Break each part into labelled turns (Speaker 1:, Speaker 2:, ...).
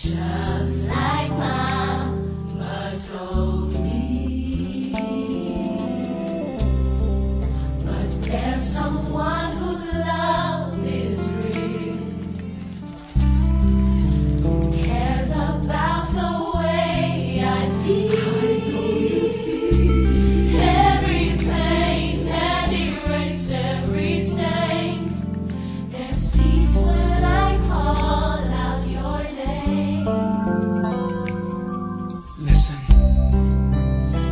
Speaker 1: Just like Mama told me, but there's someone whose love is real, who cares about the way I feel, every pain and erase every stain. There's peace when I call out your name.
Speaker 2: Listen.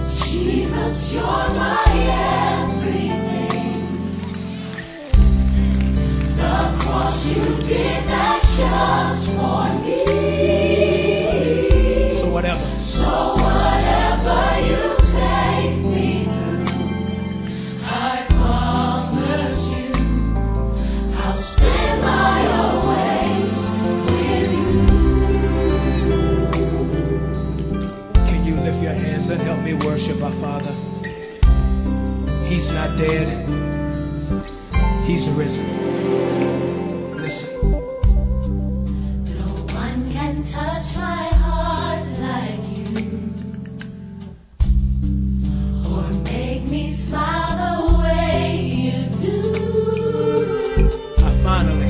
Speaker 1: Jesus, you're my everything. The cross, you did that just for me.
Speaker 2: So whatever.
Speaker 1: So whatever you take me through, I promise you, I'll spend my always with you.
Speaker 2: Can you lift your hands and help me worship our Father? He's not dead. He's risen. Listen.
Speaker 1: No one can touch my heart like you, or make me smile the way you do.
Speaker 2: I finally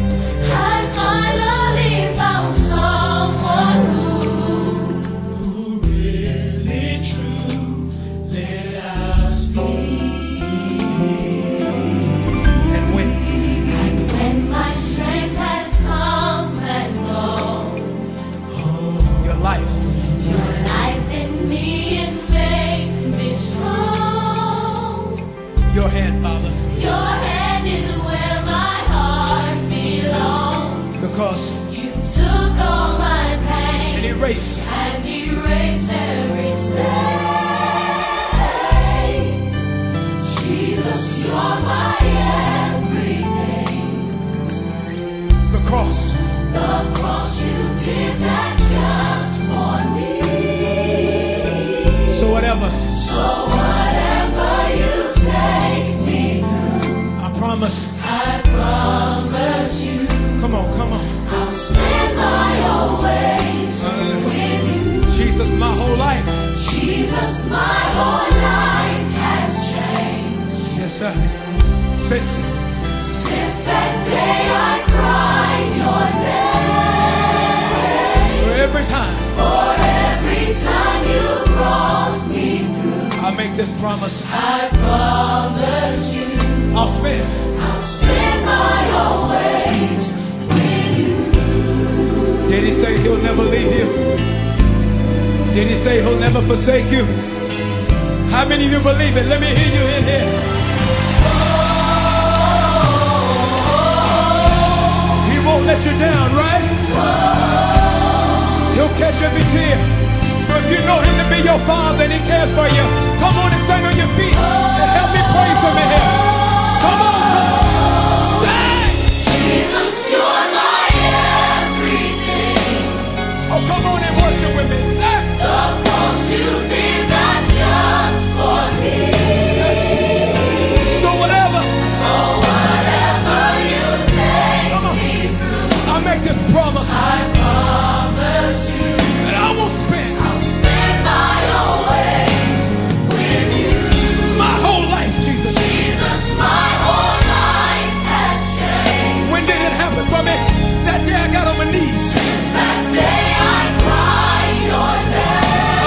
Speaker 1: Found someone who really true let us be.
Speaker 2: and
Speaker 1: When my strength has come and gone,
Speaker 2: your life
Speaker 1: your life in me, it makes me strong.
Speaker 2: your hand, Father,
Speaker 1: Your hand is where my heart belongs.
Speaker 2: because
Speaker 1: You took all my pain
Speaker 2: and erase
Speaker 1: and erased every stain. Jesus, you're my everything.
Speaker 2: the cross.
Speaker 1: The cross, you did that just for me.
Speaker 2: So whatever.
Speaker 1: So whatever you take me through,
Speaker 2: I promise.
Speaker 1: I promise you,
Speaker 2: Come on, come on.
Speaker 1: I'll spend my always with you.
Speaker 2: Jesus, my whole life.
Speaker 1: Jesus, my whole life has changed.
Speaker 2: Yes, sir.
Speaker 1: Since that day I cried your name.
Speaker 2: For every time
Speaker 1: For every time you brought me through,
Speaker 2: I make this promise,
Speaker 1: I promise you,
Speaker 2: I'll spend.
Speaker 1: I'll spend my always with you.
Speaker 2: Did he say he'll never leave you? Did he say he'll never forsake you? How many of you believe it? Let me hear you in here. He won't let you down, right? He'll catch every tear. So if you know him to be your Father and he cares for you, come on and stand on your feet and help me praise him in here. Come on, come on. Sing!
Speaker 1: Jesus, you're my everything.
Speaker 2: Oh, come on and worship with me. Sing!
Speaker 1: The cross, you did that just for me.
Speaker 2: So whatever.
Speaker 1: So whatever you take
Speaker 2: Come on.
Speaker 1: me through,
Speaker 2: I make this promise
Speaker 1: I promise you,
Speaker 2: that I will spend
Speaker 1: I'll spend my always with you.
Speaker 2: my whole life, Jesus.
Speaker 1: Jesus, my whole life has changed.
Speaker 2: When did it happen for me? That day I got on my knees.
Speaker 1: Since that day I cried your name.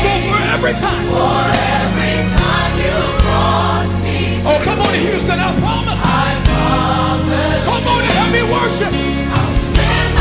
Speaker 2: So for every time.
Speaker 1: For every time you brought me,
Speaker 2: Oh, come on to Houston, I promise.
Speaker 1: I promise
Speaker 2: Come on and help me worship.
Speaker 1: I'll spend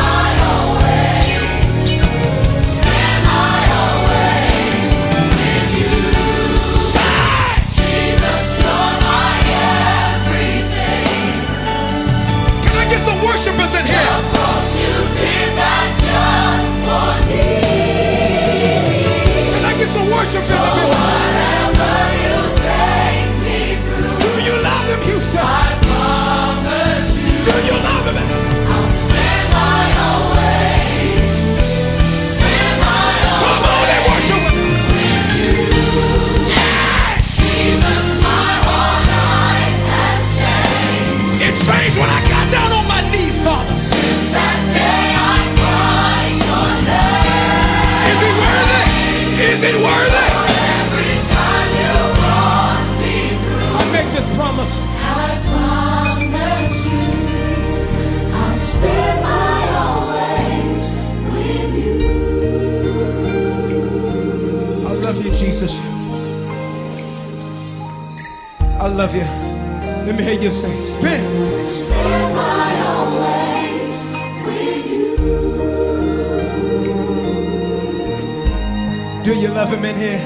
Speaker 2: I love you. Let me hear you say, spend.
Speaker 1: Spend my always with you.
Speaker 2: Do you love him in here?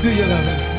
Speaker 2: Do you love him?